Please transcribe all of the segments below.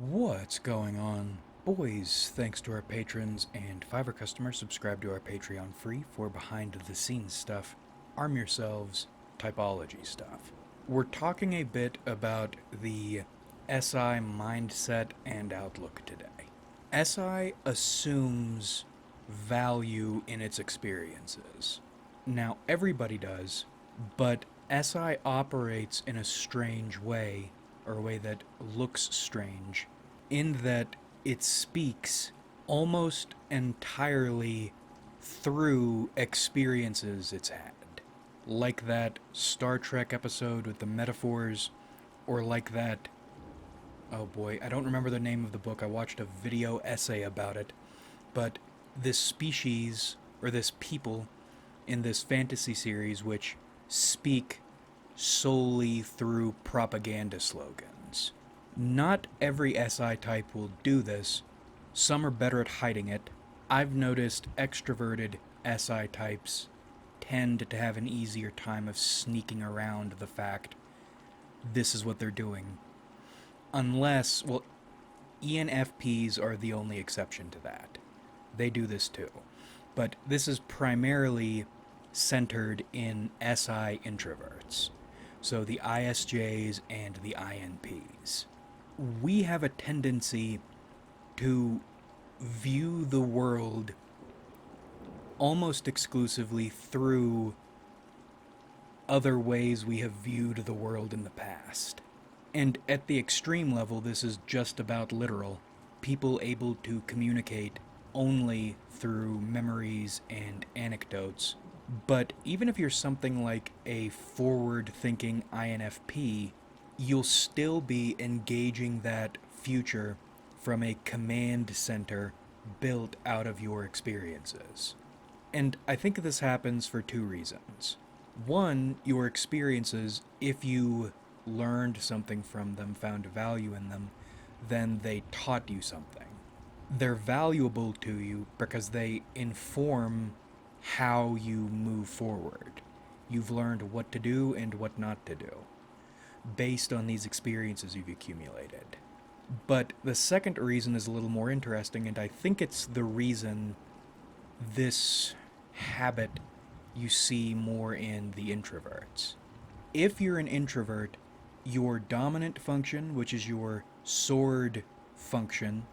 What's going on? Boys, thanks to our patrons and Fiverr customers, subscribe to our Patreon free for behind the scenes stuff, arm yourselves, typology stuff. We're talking a bit about the SI mindset and outlook today. SI assumes value in its experiences. Now, everybody does, but SI operates in a strange way, or a way that looks strange, in that it speaks almost entirely through experiences it's had. Like that Star Trek episode with the metaphors, or like that, oh boy, I don't remember the name of the book. I watched a video essay about it. But this species, or this people, in this fantasy series which speak solely through propaganda slogans. Not every SI type will do this. Some are better at hiding it. I've noticed extroverted SI types tend to have an easier time of sneaking around the fact this is what they're doing. Unless, well, ENFPs are the only exception to that. They do this too. But this is primarily centered in SI introverts. So the ISJs and the INPs. We have a tendency to view the world almost exclusively through other ways we have viewed the world in the past. And at the extreme level, this is just about literal. People able to communicate only through memories and anecdotes. But even if you're something like a forward thinking INFP, you'll still be engaging that future from a command center built out of your experiences. And I think this happens for two reasons. One, your experiences, if you learned something from them, found value in them, then they taught you something. They're valuable to you because they inform how you move forward. You've learned what to do and what not to do based on these experiences you've accumulated. But the second reason is a little more interesting, and I think it's the reason this habit you see more in the introverts. If you're an introvert, your dominant function, which is your sword function,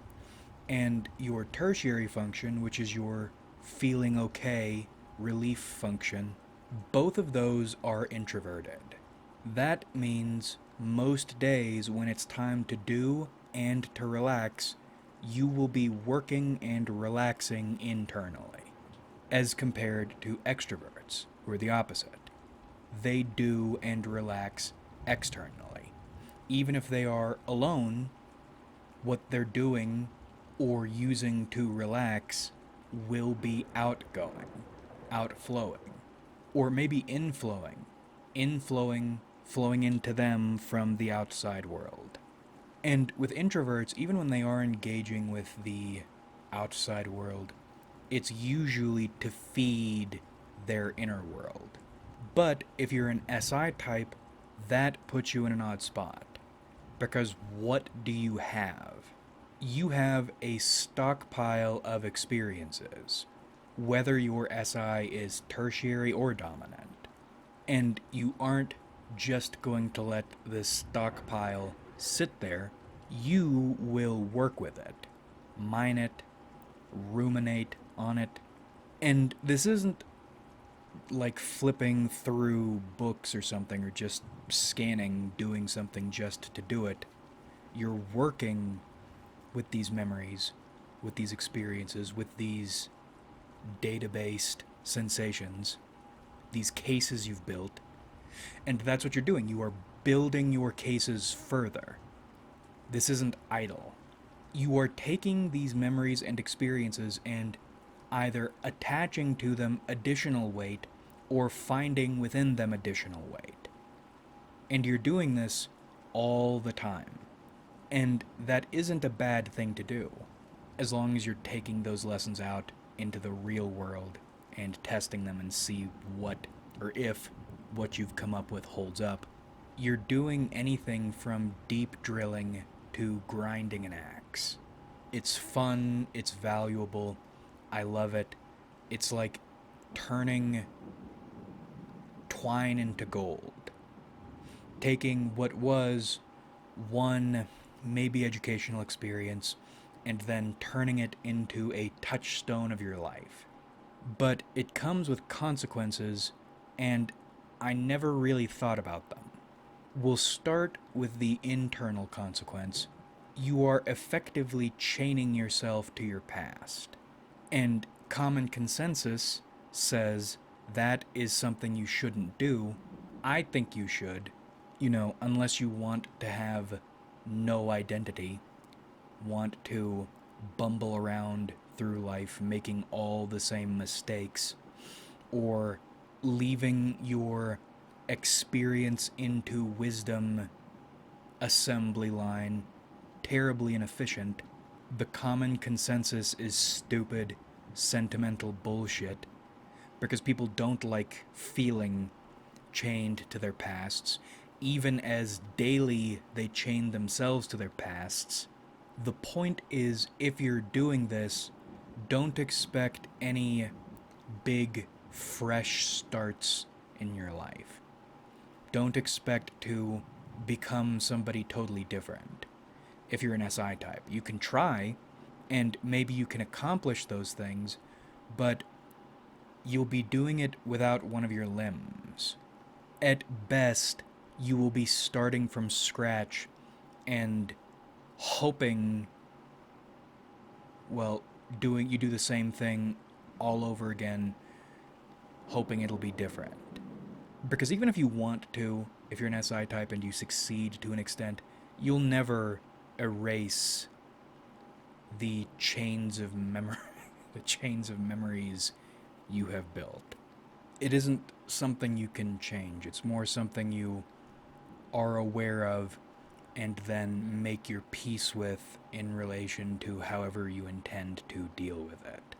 and your tertiary function, which is your feeling okay relief function, both of those are introverted. That means most days when it's time to do and to relax, you will be working and relaxing internally, as compared to extroverts, who are the opposite. They do and relax externally. Even if they are alone, what they're doing or using to relax will be outgoing, outflowing, or maybe inflowing, flowing into them from the outside world. And with introverts, even when they are engaging with the outside world, it's usually to feed their inner world. But if you're an SI type, that puts you in an odd spot. Because what do you have? You have a stockpile of experiences, whether your SI is tertiary or dominant. And you aren't just going to let this stockpile sit there. You will work with it, mine it, ruminate on it. And this isn't like flipping through books or something, or just scanning, doing something just to do it. You're working with these memories, with these experiences, with these data-based sensations, these cases you've built. And that's what you're doing. You are building your cases further. This isn't idle. You are taking these memories and experiences and either attaching to them additional weight or finding within them additional weight. And you're doing this all the time. And that isn't a bad thing to do, as long as you're taking those lessons out into the real world and testing them and see what, or if, what you've come up with holds up. You're doing anything from deep drilling to grinding an axe. It's fun, it's valuable, I love it. It's like turning twine into gold. Taking what was one maybe educational experience and then turning it into a touchstone of your life. But it comes with consequences, and I never really thought about them. We'll start with the internal consequence. You are effectively chaining yourself to your past. And common consensus says that is something you shouldn't do. I think you should, unless you want to have no identity, want to bumble around through life making all the same mistakes, or leaving your experience into wisdom assembly line terribly inefficient. The common consensus is stupid, sentimental bullshit because people don't like feeling chained to their pasts, even as daily they chain themselves to their pasts. The point is, if you're doing this, don't expect any big, fresh starts in your life. Don't expect to become somebody totally different. If you're an SI type, you can try, and maybe you can accomplish those things, but you'll be doing it without one of your limbs. At best, you will be starting from scratch and hoping, you do the same thing all over again, hoping it'll be different. Because even if you want to, if you're an SI type and you succeed to an extent, you'll never erase the chains of the chains of memories you have built. It isn't something you can change. It's more something you are aware of and then make your peace with in relation to however you intend to deal with it.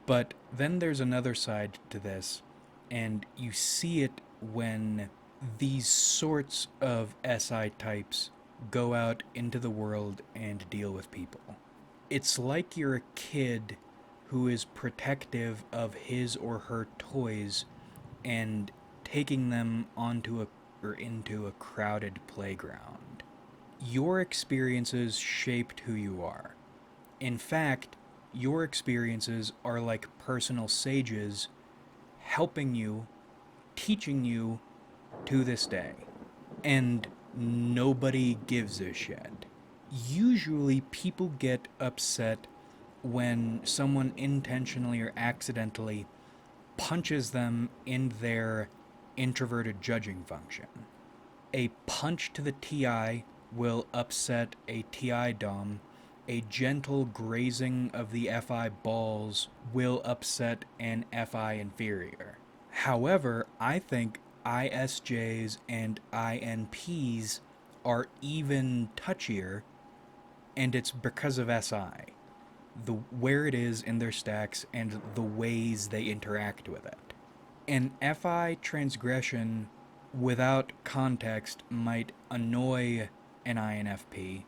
But then there's another side to this, and you see it when these sorts of SI types go out into the world and deal with people. It's like you're a kid who is protective of his or her toys and taking them into a crowded playground. Your experiences shaped who you are. In fact, your experiences are like personal sages helping you, teaching you to this day. And nobody gives a shit. Usually people get upset when someone intentionally or accidentally punches them in their introverted judging function. A punch to the TI will upset a TI dom. A gentle grazing of the FI balls will upset an FI inferior. However, I think ISJs and INPs are even touchier, and it's because of SI. Where it is in their stacks and the ways they interact with it. An FI transgression without context might annoy an INFP,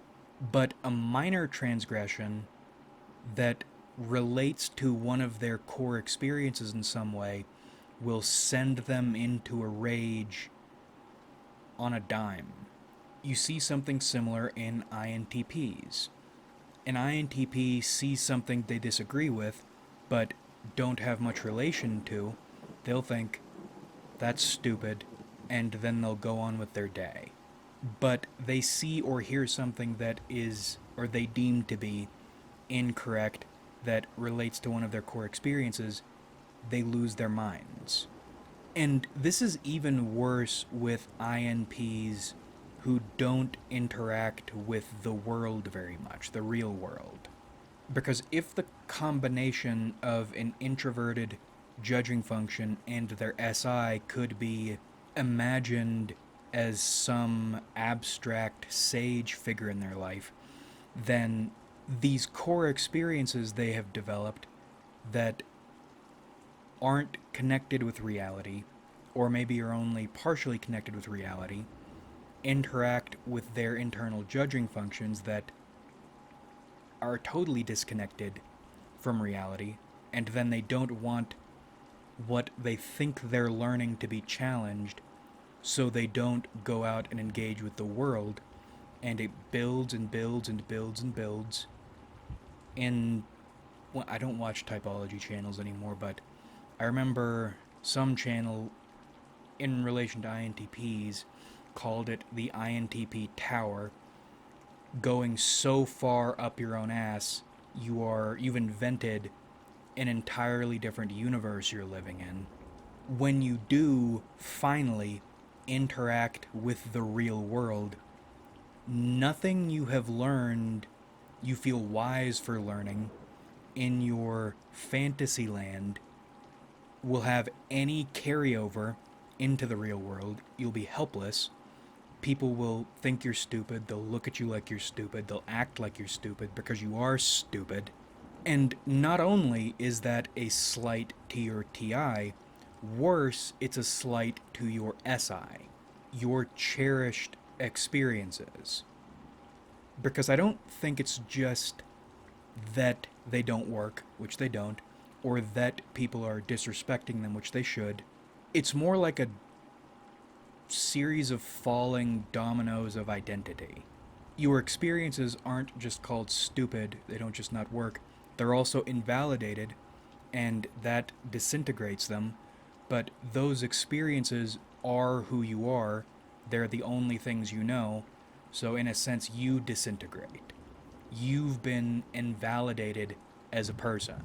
but a minor transgression that relates to one of their core experiences in some way will send them into a rage on a dime. You see something similar in INTPs. An INTP sees something they disagree with, but don't have much relation to. They'll think, that's stupid, and then they'll go on with their day. But they see or hear something that is, or they deem to be, incorrect, that relates to one of their core experiences, they lose their minds. And this is even worse with INPs who don't interact with the world very much, the real world. Because if the combination of an introverted judging function and their SI could be imagined as some abstract sage figure in their life, then these core experiences they have developed that aren't connected with reality, or maybe are only partially connected with reality, interact with their internal judging functions that are totally disconnected from reality, and then they don't want what they think they're learning to be challenged, so they don't go out and engage with the world, and it builds and builds and builds and builds. And well, I don't watch typology channels anymore, but I remember some channel in relation to INTPs called it the INTP Tower, going so far up your own ass, you've invented an entirely different universe you're living in. When you do finally interact with the real world, nothing you have learned you feel wise for learning in your fantasy land will have any carryover into the real world. You'll be helpless. People will think you're stupid. They'll look at you like you're stupid. They'll act like you're stupid because you are stupid. And not only is that a slight to your TI, worse, it's a slight to your SI, your cherished experiences. Because I don't think it's just that they don't work, which they don't, or that people are disrespecting them, which they should. It's more like a series of falling dominoes of identity. Your experiences aren't just called stupid, they don't just not work, they're also invalidated, and that disintegrates them. But those experiences are who you are, they're the only things you know, so in a sense, you disintegrate. You've been invalidated as a person.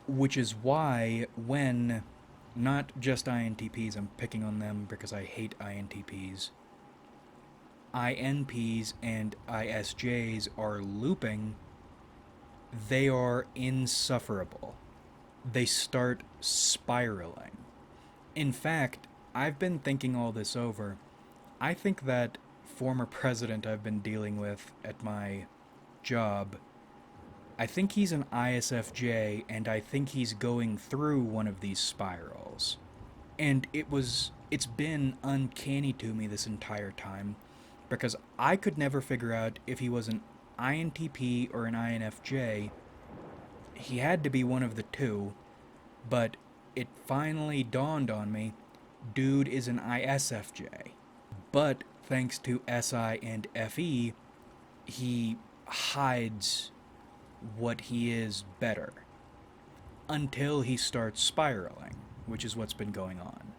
Which is why, when not just INTPs, I'm picking on them because I hate INTPs, INPs and ISJs are looping, they are insufferable. They start spiraling. In fact, I've been thinking all this over. I think that former president I've been dealing with at my job, I think he's an ISFJ, and I think he's going through one of these spirals. And it's been uncanny to me this entire time, because I could never figure out if he was an INTP or an INFJ. He had to be one of the two, but it finally dawned on me, dude is an ISFJ. But thanks to SI and FE, he hides what he is better until he starts spiraling, which is what's been going on.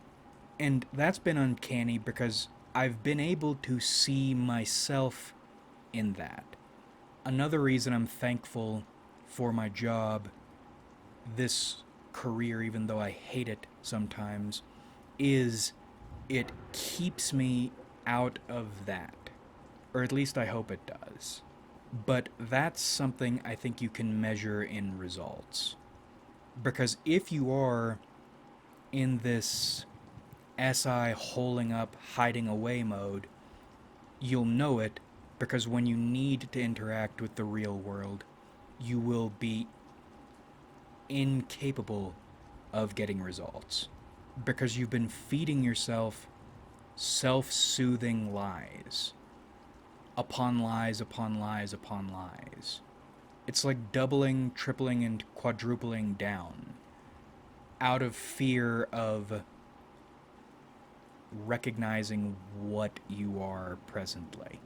And that's been uncanny because I've been able to see myself in that. Another reason I'm thankful for my job, this career, even though I hate it sometimes, is it keeps me out of that. Or at least I hope it does. But that's something I think you can measure in results. Because if you are in this SI holding up, hiding away mode, you'll know it, because when you need to interact with the real world, you will be incapable of getting results. Because you've been feeding yourself self-soothing lies. Upon lies, upon lies, upon lies. It's like doubling, tripling, and quadrupling down. Out of fear of recognizing what you are presently,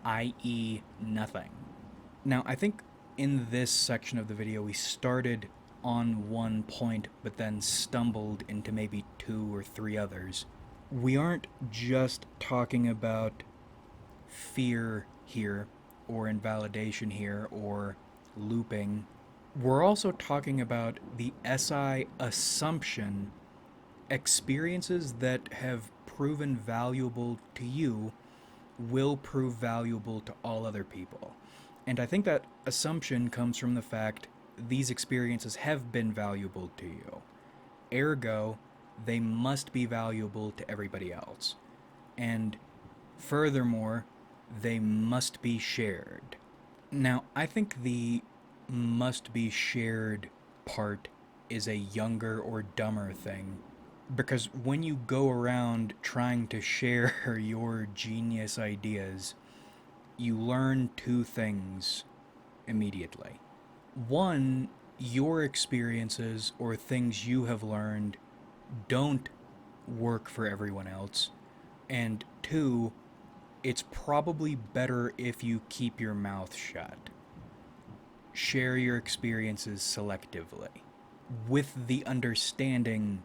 i.e., nothing. Now, I think in this section of the video we started on one point but then stumbled into maybe 2 or 3 others. We aren't just talking about fear here, or invalidation here, or looping. We're also talking about the SI assumption experiences that have proven valuable to you will prove valuable to all other people. And I think that assumption comes from the fact these experiences have been valuable to you. Ergo, they must be valuable to everybody else. And furthermore, they must be shared. Now, I think the must be shared part is a younger or dumber thing Because when you go around trying to share your genius ideas, you learn two things immediately. One, your experiences or things you have learned don't work for everyone else. And two, it's probably better if you keep your mouth shut. Share your experiences selectively, with the understanding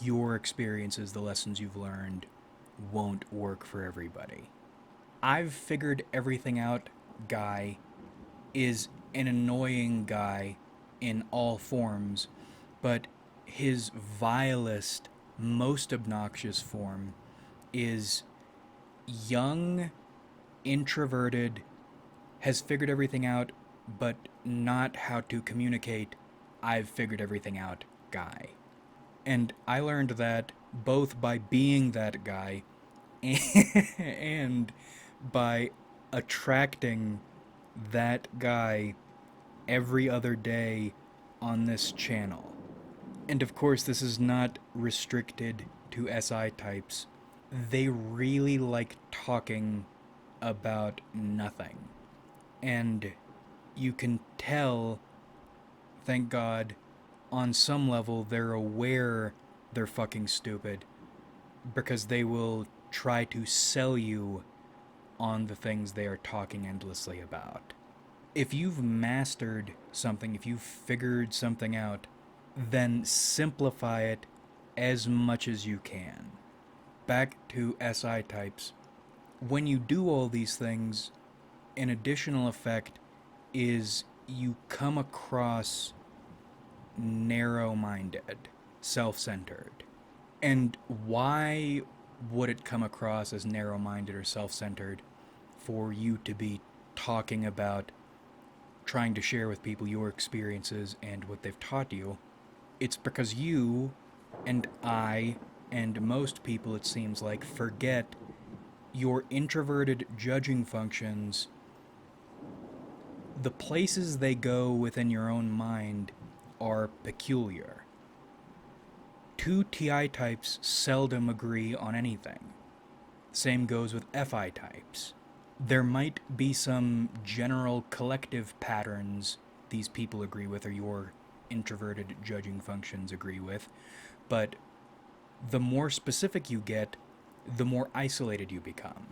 your experiences, the lessons you've learned, won't work for everybody. I've figured everything out guy is an annoying guy in all forms, but his vilest, most obnoxious form is young, introverted, has figured everything out, but not how to communicate. I've figured everything out guy. And I learned that both by being that guy and by attracting that guy every other day on this channel. And of course, this is not restricted to SI types. They really like talking about nothing. And you can tell, thank God, on some level they're aware they're fucking stupid because they will try to sell you on the things they are talking endlessly about. If you've mastered something, if you've figured something out, then simplify it as much as you can. Back to SI types. When you do all these things, an additional effect is you come across narrow-minded, self-centered. And why would it come across as narrow-minded or self-centered for you to be talking about trying to share with people your experiences and what they've taught you? It's because you and I and most people, it seems like, forget your introverted judging functions, the places they go within your own mind are peculiar. Two TI types seldom agree on anything. Same goes with FI types. There might be some general collective patterns these people agree with or your introverted judging functions agree with, but the more specific you get, the more isolated you become.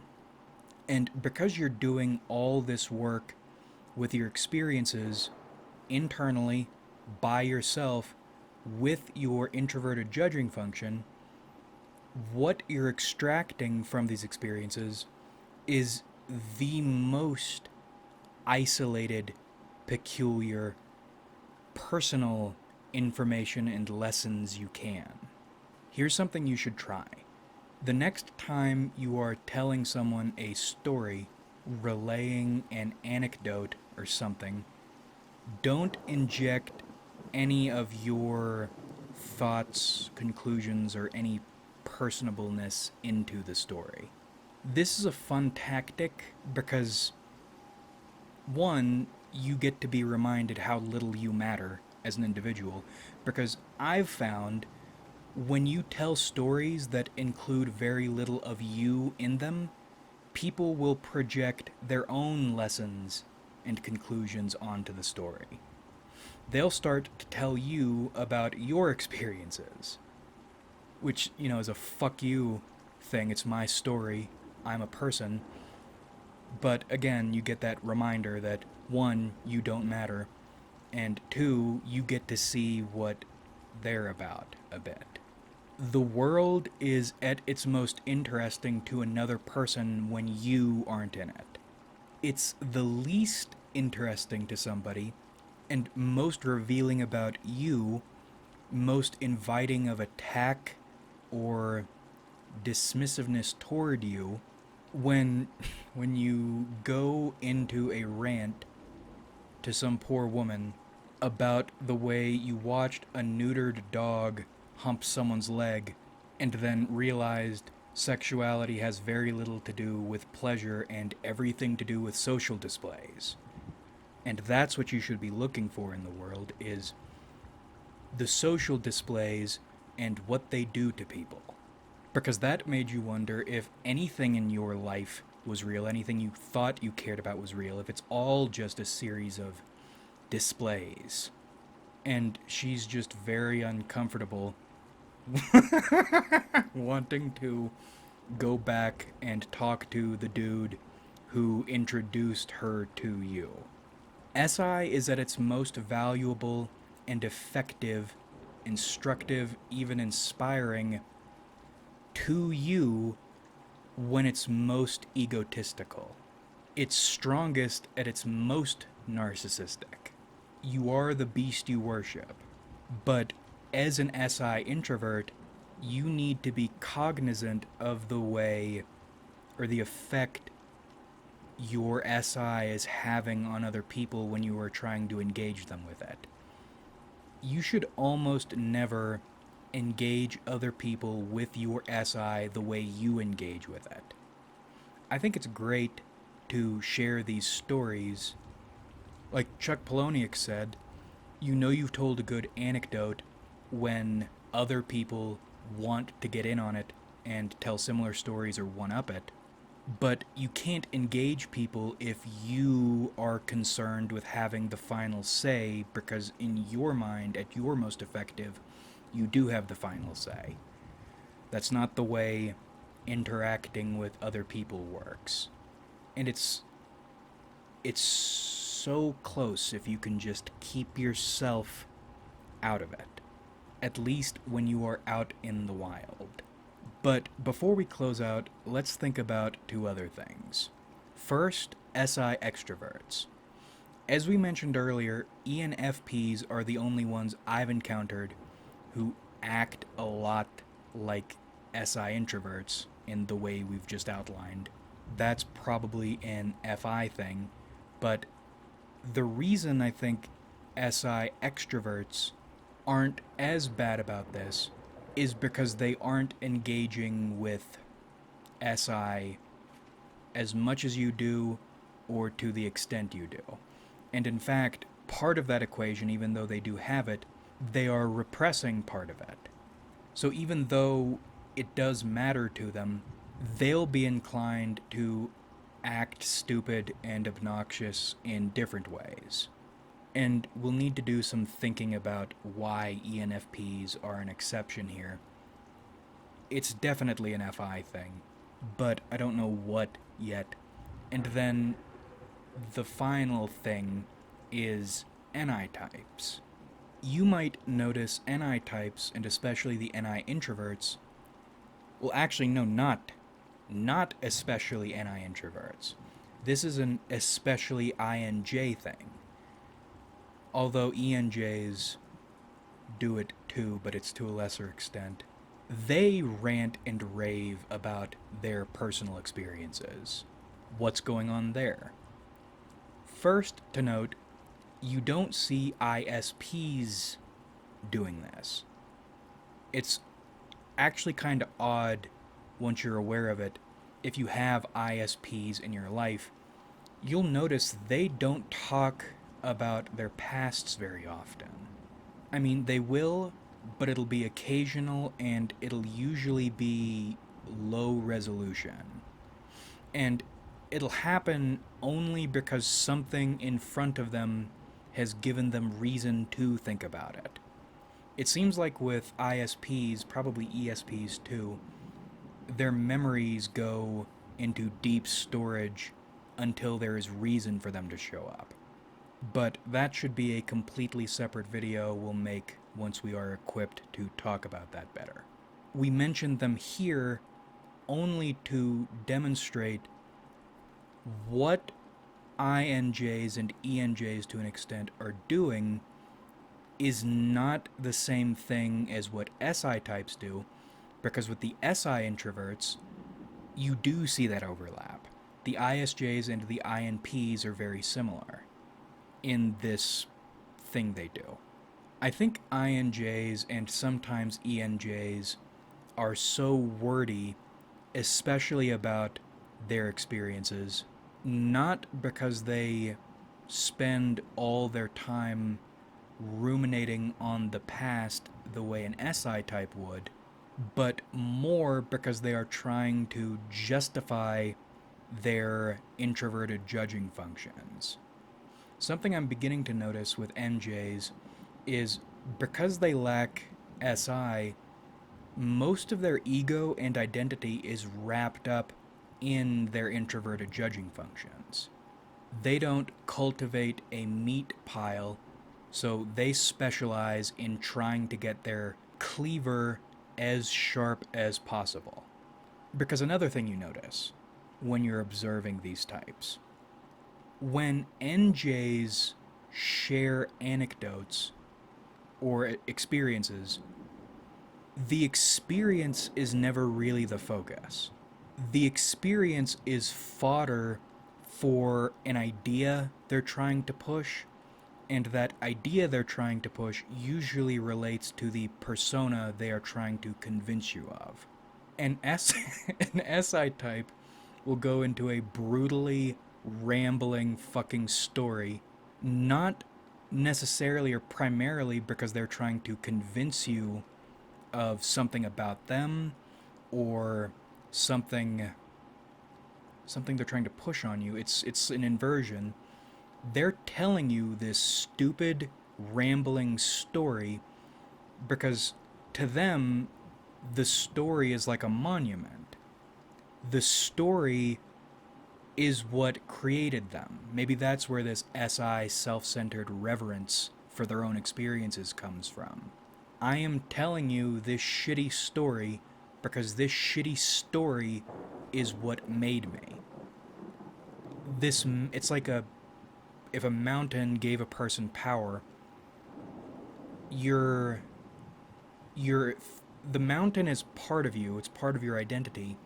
And because you're doing all this work with your experiences internally by yourself with your introverted judging function, what you're extracting from these experiences is the most isolated, peculiar, personal information and lessons you can. Here's something you should try. The next time you are telling someone a story, relaying an anecdote or something, don't inject any of your thoughts, conclusions, or any personableness into the story. This is a fun tactic because, one, you get to be reminded how little you matter as an individual, because I've found when you tell stories that include very little of you in them, people will project their own lessons and conclusions onto the story. They'll start to tell you about your experiences, which, is a fuck you thing. It's my story. I'm a person. But again, you get that reminder that, one, you don't matter, and two, you get to see what they're about a bit. The world is at its most interesting to another person when you aren't in it. It's the least interesting to somebody and most revealing about you, most inviting of attack or dismissiveness toward you when you go into a rant to some poor woman about the way you watched a neutered dog hump someone's leg and then realized sexuality has very little to do with pleasure and everything to do with social displays. And that's what you should be looking for in the world, is the social displays and what they do to people. Because that made you wonder if anything in your life was real, anything you thought you cared about was real, if it's all just a series of displays. And she's just very uncomfortable wanting to go back and talk to the dude who introduced her to you. SI is at its most valuable and effective, instructive, even inspiring to you when it's most egotistical. It's strongest at its most narcissistic. You are the beast you worship. But as an SI introvert, you need to be cognizant of the way or the effect your SI is having on other people when you are trying to engage them with it. You should almost never engage other people with your SI the way you engage with it. I think it's great to share these stories. Like Chuck Palahniuk said, you know you've told a good anecdote when other people want to get in on it and tell similar stories or one-up it. But you can't engage people if you are concerned with having the final say, because in your mind, at your most effective, you do have the final say. That's not the way interacting with other people works. And it's so close if you can just keep yourself out of it. At least when you are out in the wild. But before we close out, let's think about two other things. First, SI extroverts. As we mentioned earlier, ENFPs are the only ones I've encountered who act a lot like SI introverts in the way we've just outlined. That's probably an FI thing, but the reason I think SI extroverts aren't as bad about this is because they aren't engaging with SI as much as you do or to the extent you do. And in fact, part of that equation, even though they do have it, they are repressing part of it. So even though it does matter to them, they'll be inclined to act stupid and obnoxious in different ways. And we'll need to do some thinking about why ENFPs are an exception here. It's definitely an FI thing, but I don't know what yet. And then the final thing is NI types. You might notice NI types, and especially the NI introverts. Well, actually, no, not especially NI introverts. This is an especially INJ thing. Although ENJs do it too, but it's to a lesser extent. They rant and rave about their personal experiences. What's going on there? First to note, you don't see ISPs doing this. It's actually kind of odd once you're aware of it. If you have ISPs in your life, you'll notice they don't talk about their pasts very often. I mean, they will, but it'll be occasional and it'll usually be low resolution. And it'll happen only because something in front of them has given them reason to think about it. It seems like with ISPs, probably ESPs too, their memories go into deep storage until there is reason for them to show up. But that should be a completely separate video we'll make once we are equipped to talk about that better. We mentioned them here only to demonstrate what INJs and ENJs to an extent are doing is not the same thing as what SI types do, because with the SI introverts, you do see that overlap. The ISJs and the INPs are very similar in this thing they do. I think INJs and sometimes ENJs are so wordy, especially about their experiences, not because they spend all their time ruminating on the past the way an SI type would, but more because they are trying to justify their introverted judging functions. Something I'm beginning to notice with NJs is because they lack SI, most of their ego and identity is wrapped up in their introverted judging functions. They don't cultivate a meat pile, so they specialize in trying to get their cleaver as sharp as possible. Because another thing you notice when you're observing these types, when NJs share anecdotes or experiences, the experience is never really the focus. The experience is fodder for an idea they're trying to push, and that idea they're trying to push usually relates to the persona they are trying to convince you of. An an SI type will go into a brutally rambling fucking story, not necessarily or primarily because they're trying to convince you of something about them or something they're trying to push on you. It's an inversion. They're telling you this stupid rambling story because to them the story is like a monument. The story is what created them. Maybe that's where this SI self-centered reverence for their own experiences comes from. I am telling you this shitty story because this shitty story is what made me. It's like if a mountain gave a person power, you're the mountain is part of you, it's part of your identity,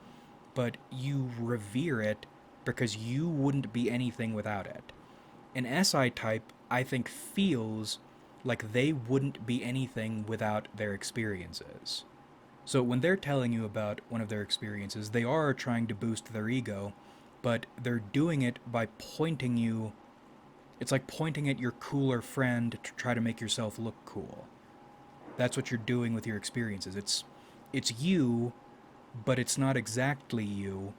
but you revere it because you wouldn't be anything without it. An SI type, I think, feels like they wouldn't be anything without their experiences. So when they're telling you about one of their experiences, they are trying to boost their ego, but they're doing it by pointing you. It's like pointing at your cooler friend to try to make yourself look cool. That's what you're doing with your experiences. It's you, but it's not exactly you,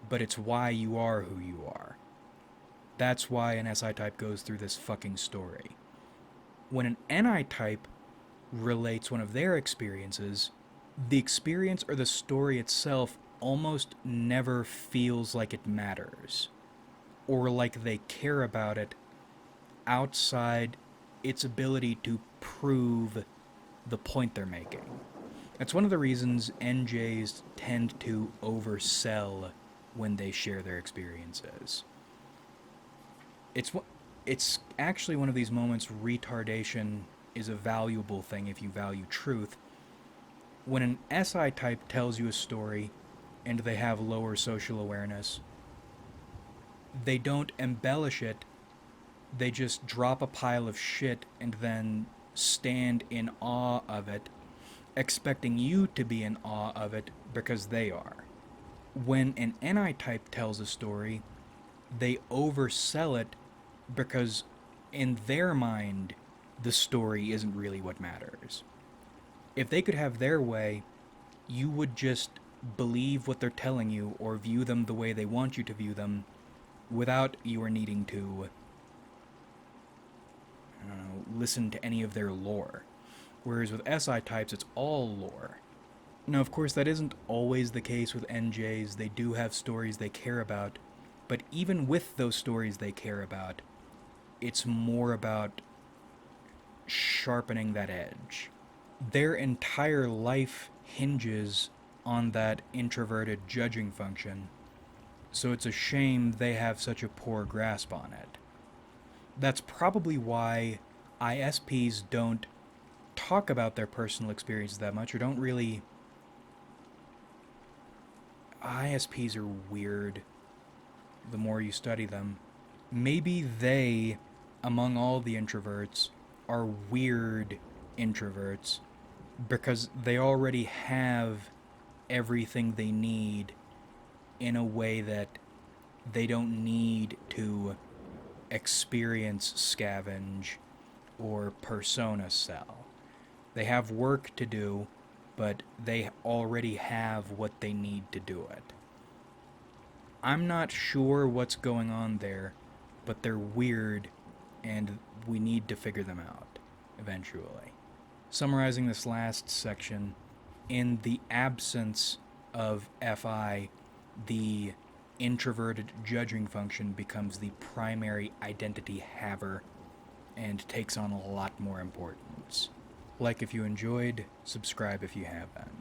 but it's why you are who you are. That's why an SI type goes through this fucking story. When an NI type relates one of their experiences, the experience or the story itself almost never feels like it matters, or like they care about it outside its ability to prove the point they're making. That's one of the reasons NJs tend to oversell when they share their experiences. It's actually one of these moments retardation is a valuable thing if you value truth. When an SI type tells you a story and they have lower social awareness, they don't embellish it, they just drop a pile of shit and then stand in awe of it, expecting you to be in awe of it because they are. When an NI type tells a story, they oversell it because in their mind, the story isn't really what matters. If they could have their way, you would just believe what they're telling you or view them the way they want you to view them without your needing to, listen to any of their lore. Whereas with SI types, it's all lore. Now, of course, that isn't always the case with NJs. They do have stories they care about, but even with those stories they care about, it's more about sharpening that edge. Their entire life hinges on that introverted judging function, so it's a shame they have such a poor grasp on it. That's probably why ISPs don't talk about their personal experiences that much, or don't really... ISPs are weird the more you study them. Maybe they, among all the introverts, are weird introverts because they already have everything they need in a way that they don't need to experience scavenge or persona cell. They have work to do, but they already have what they need to do it. I'm not sure what's going on there, but they're weird, and we need to figure them out eventually. Summarizing this last section, in the absence of FI, the introverted judging function becomes the primary identity haver and takes on a lot more importance. Like if you enjoyed, subscribe if you haven't.